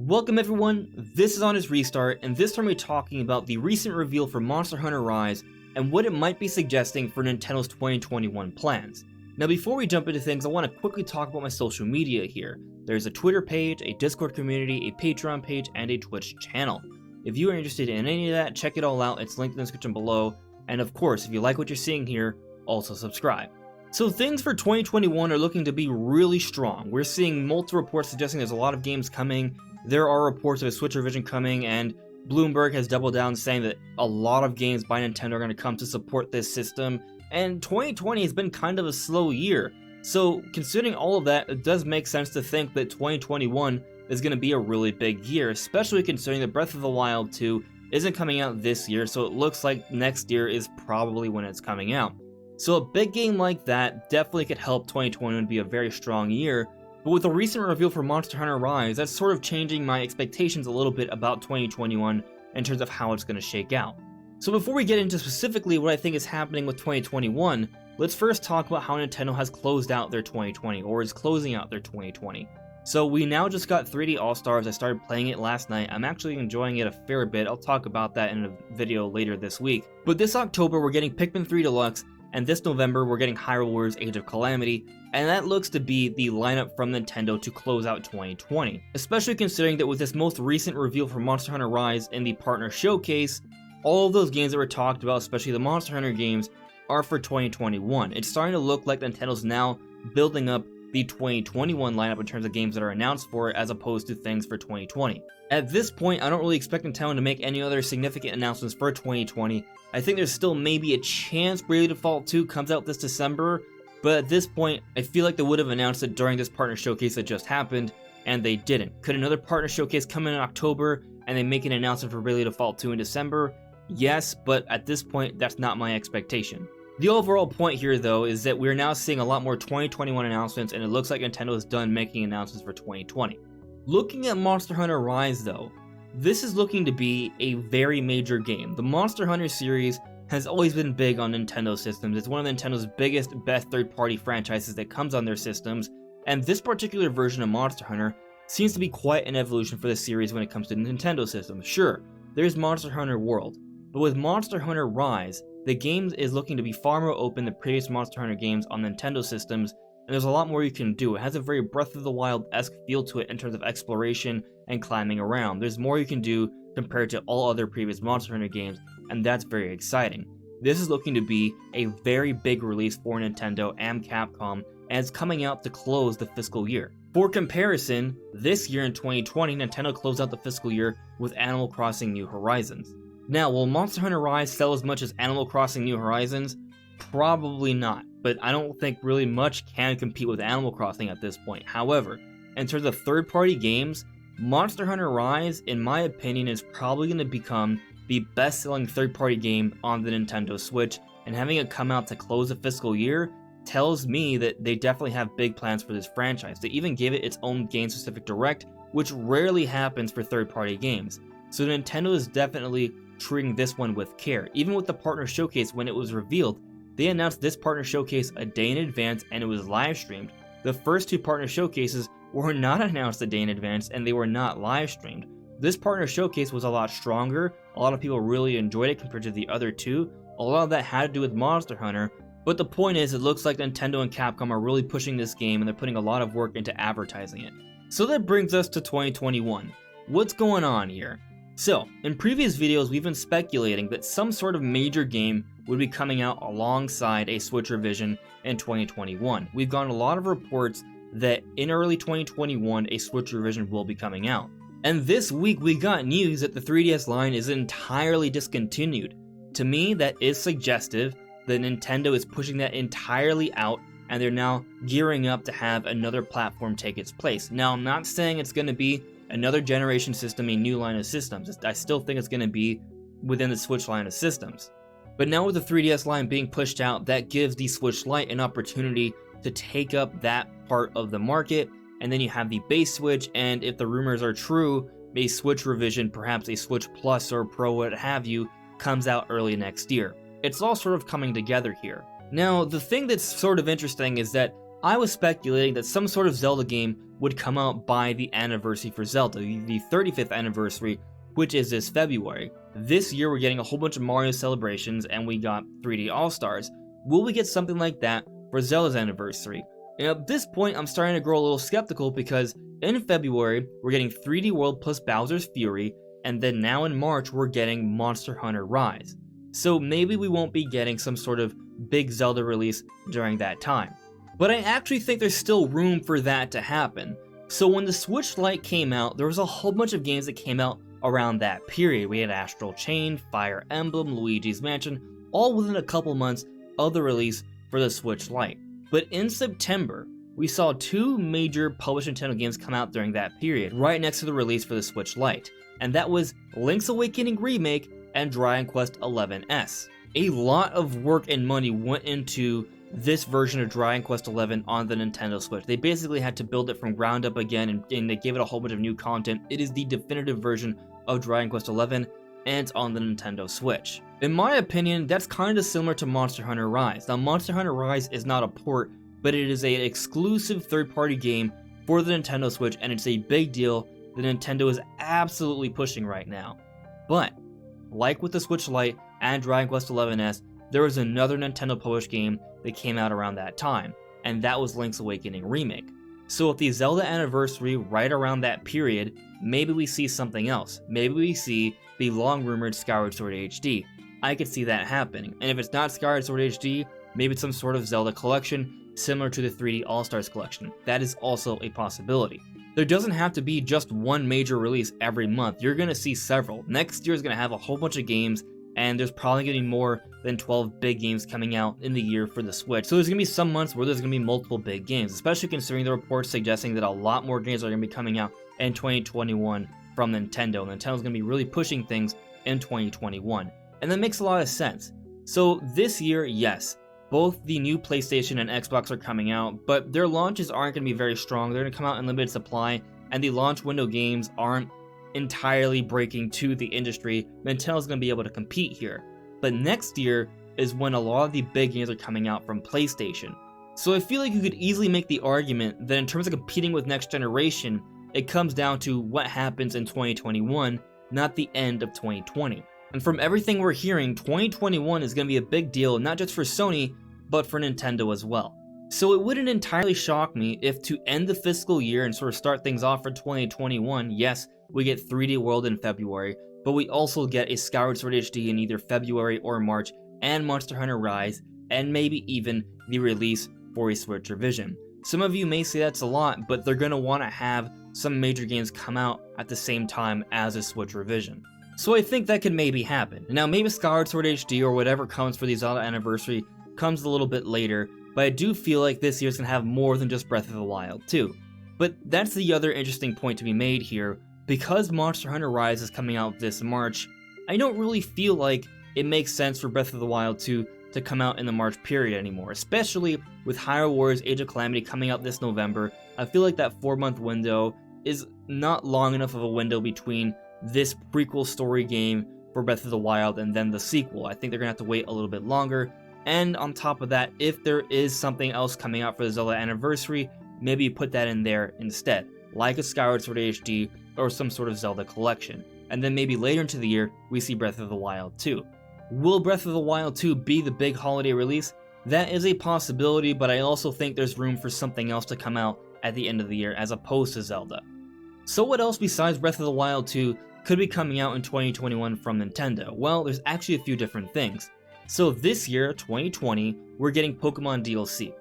Welcome everyone, this is Honest Restart, and this time we're talking about the recent reveal for Monster Hunter Rise and what it might be suggesting for Nintendo's 2021 plans. Now before we jump into things, I want to quickly talk about my social media here. There's a Twitter page, a Discord community, a Patreon page, and a Twitch channel. If you are interested in any of that, check it all out, it's linked in the description below, and of course, if you like what you're seeing here, also subscribe. So things for 2021 are looking to be really strong. We're seeing multiple reports suggesting there's a lot of games coming. There are reports of a Switch revision coming, and Bloomberg has doubled down saying that a lot of games by Nintendo are going to come to support this system, and 2020 has been kind of a slow year. So considering all of that, it does make sense to think that 2021 is going to be a really big year, especially considering that Breath of the Wild 2 isn't coming out this year, so it looks like next year is probably when it's coming out. So a big game like that definitely could help 2021 be a very strong year. But with the recent reveal for Monster Hunter Rise, that's sort of changing my expectations a little bit about 2021 in terms of how it's going to shake out. So before we get into specifically what I think is happening with 2021, let's first talk about how Nintendo has closed out their 2020, or is closing out their 2020. So we now just got 3D All-Stars. I started playing it last night. I'm actually enjoying it a fair bit. I'll talk about that in a video later this week. But this October, we're getting Pikmin 3 Deluxe, and this November, we're getting Hyrule Warriors Age of Calamity, and that looks to be the lineup from Nintendo to close out 2020. Especially considering that with this most recent reveal for Monster Hunter Rise in the Partner Showcase, all of those games that were talked about, especially the Monster Hunter games, are for 2021. It's starting to look like Nintendo's now building up the 2021 lineup in terms of games that are announced for it, as opposed to things for 2020. At this point, I don't really expect Nintendo to make any other significant announcements for 2020. I think there's still maybe a chance Bravely Default 2 comes out this December, but at this point, I feel like they would have announced it during this partner showcase that just happened, and they didn't. Could another partner showcase come in October, and they make an announcement for Bravely Default 2 in December? Yes, but at this point, that's not my expectation. The overall point here, though, is that we're now seeing a lot more 2021 announcements, and it looks like Nintendo is done making announcements for 2020. Looking at Monster Hunter Rise, though, this is looking to be a very major game. The Monster Hunter series has always been big on Nintendo systems. It's one of Nintendo's biggest, best third-party franchises that comes on their systems, and this particular version of Monster Hunter seems to be quite an evolution for the series when it comes to Nintendo systems. Sure, there's Monster Hunter World, but with Monster Hunter Rise, the game is looking to be far more open than previous Monster Hunter games on Nintendo systems, and there's a lot more you can do. It has a very Breath of the Wild-esque feel to it in terms of exploration and climbing around. There's more you can do compared to all other previous Monster Hunter games, and that's very exciting. This is looking to be a very big release for Nintendo and Capcom, and it's coming out to close the fiscal year. For comparison, this year in 2020, Nintendo closed out the fiscal year with Animal Crossing New Horizons. Now, will Monster Hunter Rise sell as much as Animal Crossing New Horizons? Probably not, but I don't think really much can compete with Animal Crossing at this point. However, in terms of third-party games, Monster Hunter Rise, in my opinion, is probably going to become the best-selling third-party game on the Nintendo Switch, and having it come out to close the fiscal year tells me that they definitely have big plans for this franchise. They even gave it its own game-specific direct, which rarely happens for third-party games. So Nintendo is definitely treating this one with care. Even with the Partner Showcase, when it was revealed, they announced this Partner Showcase a day in advance, and it was live streamed. The first two Partner Showcases were not announced a day in advance, and they were not live streamed. This Partner Showcase was a lot stronger. A lot of people really enjoyed it compared to the other two. A lot of that had to do with Monster Hunter, but the point is, it looks like Nintendo and Capcom are really pushing this game, and they're putting a lot of work into advertising it. So that brings us to 2021. What's going on here? So, in previous videos, we've been speculating that some sort of major game would be coming out alongside a Switch revision in 2021. We've gotten a lot of reports that in early 2021, a Switch revision will be coming out. And this week, we got news that the 3DS line is entirely discontinued. To me, that is suggestive that Nintendo is pushing that entirely out, and they're now gearing up to have another platform take its place. Now, I'm not saying it's going to be another generation system, a new line of systems. I still think it's going to be within the Switch line of systems. But now with the 3DS line being pushed out, that gives the Switch Lite an opportunity to take up that part of the market, and then you have the base Switch, and if the rumors are true, a Switch revision, perhaps a Switch Plus or Pro, what have you, comes out early next year. It's all sort of coming together here. Now, the thing that's sort of interesting is that I was speculating that some sort of Zelda game would come out by the anniversary for Zelda, the 35th anniversary, which is this February. This year we're getting a whole bunch of Mario celebrations and we got 3D All-Stars. Will we get something like that for Zelda's anniversary? And at this point I'm starting to grow a little skeptical because in February we're getting 3D World plus Bowser's Fury, and then now in March we're getting Monster Hunter Rise. So maybe we won't be getting some sort of big Zelda release during that time. But I actually think there's still room for that to happen. So when the Switch Lite came out, there was a whole bunch of games that came out around that period. We had Astral Chain, Fire Emblem, Luigi's Mansion, all within a couple months of the release for the Switch Lite. But in September, we saw two major published Nintendo games come out during that period, right next to the release for the Switch Lite. And that was Link's Awakening Remake and Dragon Quest XI-S. A lot of work and money went into this version of Dragon Quest XI on the Nintendo Switch. They basically had to build it from ground up again, and they gave it a whole bunch of new content. It is the definitive version of Dragon Quest XI, and it's on the Nintendo Switch. In my opinion, that's kind of similar to Monster Hunter Rise. Now, Monster Hunter Rise is not a port, but it is an exclusive third-party game for the Nintendo Switch, and it's a big deal that Nintendo is absolutely pushing right now. But, like with the Switch Lite and Dragon Quest XI-S, there was another Nintendo published game that came out around that time, and that was Link's Awakening Remake. So with the Zelda anniversary right around that period, maybe we see something else. Maybe we see the long-rumored Skyward Sword HD. I could see that happening, and if it's not Skyward Sword HD, maybe it's some sort of Zelda collection, similar to the 3D All-Stars collection. That is also a possibility. There doesn't have to be just one major release every month. You're going to see several. Next year is going to have a whole bunch of games, and there's probably going to be more than 12 big games coming out in the year for the Switch. So there's going to be some months where there's going to be multiple big games, especially considering the reports suggesting that a lot more games are going to be coming out in 2021 from Nintendo. Nintendo's going to be really pushing things in 2021. And that makes a lot of sense. So this year, yes, both the new PlayStation and Xbox are coming out, but their launches aren't going to be very strong. They're going to come out in limited supply, and the launch window games aren't entirely breaking to the industry. Nintendo's going to be able to compete here. But next year is when a lot of the big games are coming out from PlayStation. So I feel like you could easily make the argument that in terms of competing with next generation, it comes down to what happens in 2021, not the end of 2020. And from everything we're hearing, 2021 is going to be a big deal, not just for Sony, but for Nintendo as well. So it wouldn't entirely shock me if to end the fiscal year and sort of start things off for 2021, yes, we get 3D World in February, but we also get a Skyward Sword HD in either February or March, and Monster Hunter Rise, and maybe even the release for a Switch revision. Some of you may say that's a lot, but they're going to want to have some major games come out at the same time as a Switch revision. So I think that could maybe happen. Now maybe Skyward Sword HD or whatever comes for the Zelda anniversary comes a little bit later, but I do feel like this year's going to have more than just Breath of the Wild too. But that's the other interesting point to be made here. Because Monster Hunter Rise is coming out this March, I don't really feel like it makes sense for Breath of the Wild 2 to come out in the March period anymore, especially with Hyrule Warriors Age of Calamity coming out this November. I feel like that 4-month window is not long enough of a window between this prequel story game for Breath of the Wild and then the sequel. I think they're going to have to wait a little bit longer, and on top of that, if there is something else coming out for the Zelda anniversary, maybe put that in there instead, like a Skyward Sword HD or some sort of Zelda collection. And then maybe later into the year, we see Breath of the Wild 2. Will Breath of the Wild 2 be the big holiday release? That is a possibility, but I also think there's room for something else to come out at the end of the year as opposed to Zelda. So what else besides Breath of the Wild 2 could be coming out in 2021 from Nintendo? Well, there's actually a few different things. So this year, 2020, we're getting Pokemon DLC.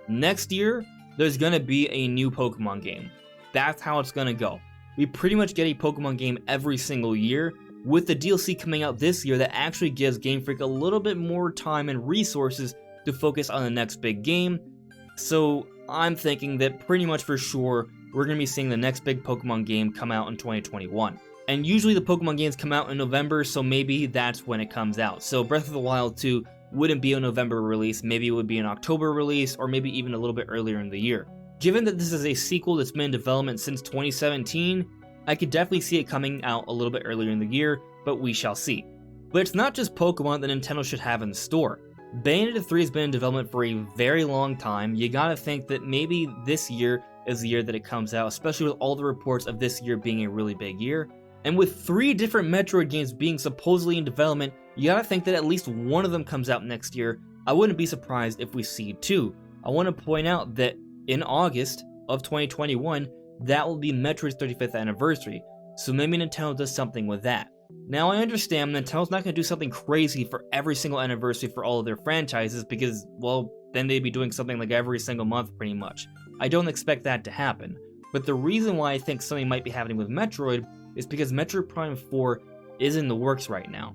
Next year, there's gonna be a new Pokemon game. That's how it's gonna go. We pretty much get a Pokemon game every single year, with the DLC coming out this year that actually gives Game Freak a little bit more time and resources to focus on the next big game. So I'm thinking that pretty much for sure, we're going to be seeing the next big Pokemon game come out in 2021. And usually the Pokemon games come out in November, so maybe that's when it comes out. So Breath of the Wild 2 wouldn't be a November release, maybe it would be an October release, or maybe even a little bit earlier in the year. Given that this is a sequel that's been in development since 2017, I could definitely see it coming out a little bit earlier in the year, but we shall see. But it's not just Pokemon that Nintendo should have in store. Bayonetta 3 has been in development for a very long time. You gotta think that maybe this year is the year that it comes out, especially with all the reports of this year being a really big year. And with 3 different Metroid games being supposedly in development, you gotta think that at least one of them comes out next year. I wouldn't be surprised if we see 2. I want to point out that in August of 2021, that will be Metroid's 35th anniversary, so maybe Nintendo does something with that. Now, I understand Nintendo's not going to do something crazy for every single anniversary for all of their franchises because, well, then they'd be doing something like every single month pretty much. I don't expect that to happen, but the reason why I think something might be happening with Metroid is because Metroid Prime 4 is in the works right now.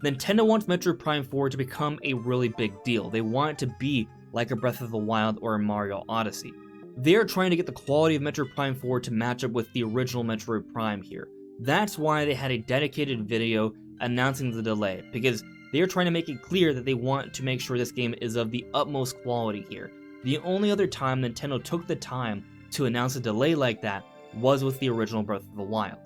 Nintendo wants Metroid Prime 4 to become a really big deal. They want it to be like a Breath of the Wild or a Mario Odyssey. They are trying to get the quality of Metroid Prime 4 to match up with the original Metroid Prime here. That's why they had a dedicated video announcing the delay, because they are trying to make it clear that they want to make sure this game is of the utmost quality here. The only other time Nintendo took the time to announce a delay like that was with the original Breath of the Wild.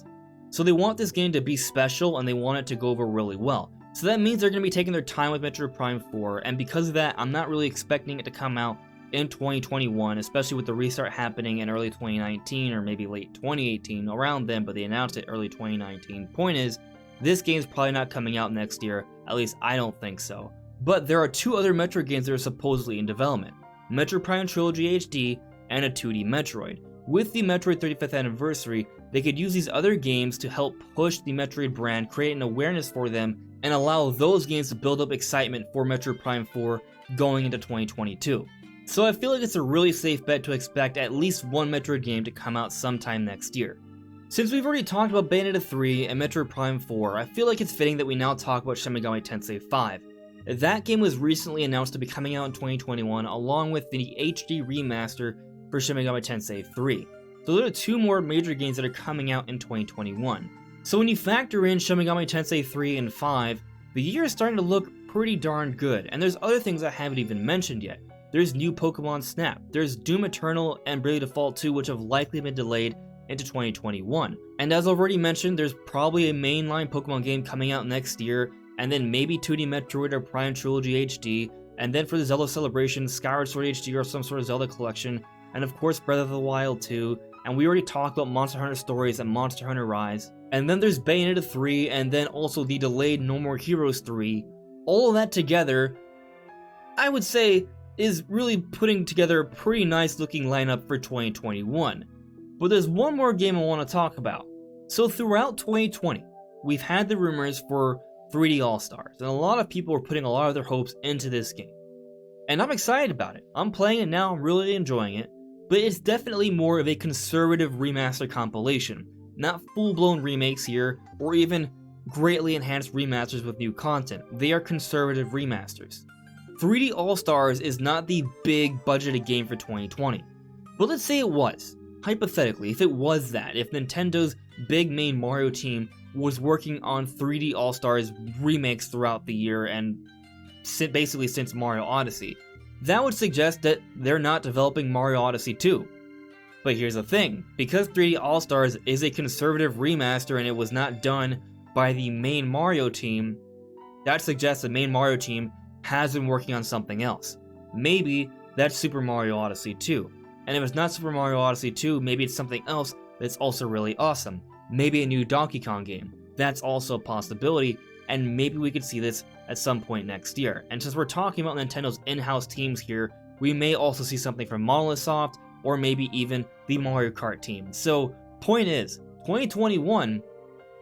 So they want this game to be special and they want it to go over really well. So that means they're going to be taking their time with Metroid Prime 4, and because of that, I'm not really expecting it to come out in 2021, especially with the restart happening in early 2019 or maybe late 2018, around then, but they announced it early 2019. Point is, this game's probably not coming out next year, at least I don't think so. But there are 2 other Metroid games that are supposedly in development, Metroid Prime Trilogy HD and a 2D Metroid. With the Metroid 35th anniversary, they could use these other games to help push the Metroid brand, create an awareness for them, and allow those games to build up excitement for Metroid Prime 4 going into 2022. So I feel like it's a really safe bet to expect at least one Metroid game to come out sometime next year. Since we've already talked about Bayonetta 3 and Metroid Prime 4, I feel like it's fitting that we now talk about Shin Megami Tensei 5. That game was recently announced to be coming out in 2021 along with the HD remaster for Shin Megami Tensei 3. So there are 2 more major games that are coming out in 2021. So when you factor in Shin Megami Tensei 3 and 5, the year is starting to look pretty darn good, and there's other things I haven't even mentioned yet. There's new Pokemon Snap, there's Doom Eternal and Bravely Default 2, which have likely been delayed into 2021. And as already mentioned, there's probably a mainline Pokemon game coming out next year, and then maybe 2D Metroid or Prime Trilogy HD, and then for the Zelda Celebration, Skyward Sword HD or some sort of Zelda collection, and of course Breath of the Wild 2, and we already talked about Monster Hunter Stories and Monster Hunter Rise, and then there's Bayonetta 3, and then also the delayed No More Heroes 3. All of that together, I would say, is really putting together a pretty nice looking lineup for 2021. But there's one more game I want to talk about. So throughout 2020, we've had the rumors for 3D All-Stars, and a lot of people were putting a lot of their hopes into this game. And I'm excited about it. I'm playing it now, I'm really enjoying it, but it's definitely more of a conservative remaster compilation, not full-blown remakes here, or even greatly enhanced remasters with new content. They are conservative remasters. 3D All-Stars is not the big budgeted game for 2020, but let's say it was. Hypothetically, if it was that, if Nintendo's big main Mario team was working on 3D All-Stars remakes throughout the year and basically since Mario Odyssey, that would suggest that they're not developing Mario Odyssey 2. But here's the thing, because 3D All-Stars is a conservative remaster and it was not done by the main Mario team, that suggests the main Mario team has been working on something else. Maybe that's Super Mario Odyssey 2. And if it's not Super Mario Odyssey 2, maybe it's something else that's also really awesome. Maybe a new Donkey Kong game. That's also a possibility, and maybe we could see this at some point next year. And since we're talking about Nintendo's in-house teams here, we may also see something from Monolith Soft, or maybe even the Mario Kart team. So, point is, 2021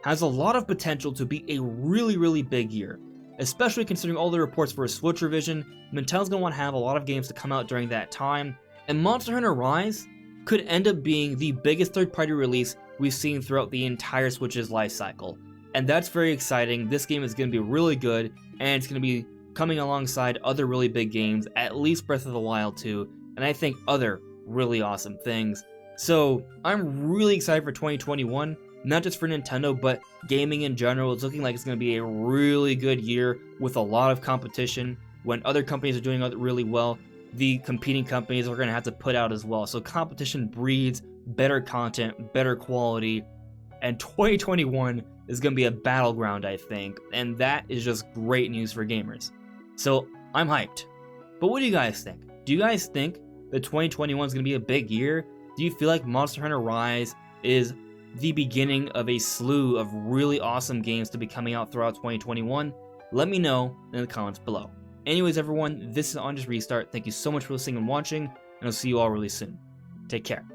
has a lot of potential to be a really big year. Especially considering all the reports for a Switch revision, Nintendo's going to want to have a lot of games to come out during that time, and Monster Hunter Rise could end up being the biggest third-party release we've seen throughout the entire Switch's life cycle. And that's very exciting. This game is going to be really good, and it's going to be coming alongside other really big games, at least Breath of the Wild 2, and I think other really awesome things. So, I'm really excited for 2021. Not just for Nintendo, but gaming in general. It's looking like it's going to be a really good year with a lot of competition. When other companies are doing really well, the competing companies are going to have to put out as well. So competition breeds better content, better quality, and 2021 is going to be a battleground, I think, and that is just great news for gamers. So I'm hyped. But what do you guys think? Do you guys think that 2021 is going to be a big year? Do you feel like Monster Hunter Rise is the beginning of a slew of really awesome games to be coming out throughout 2021? Let me know in the comments below. Anyways, everyone, this is On Just Restart. Thank you so much for listening and watching, and I'll see you all really soon. Take care.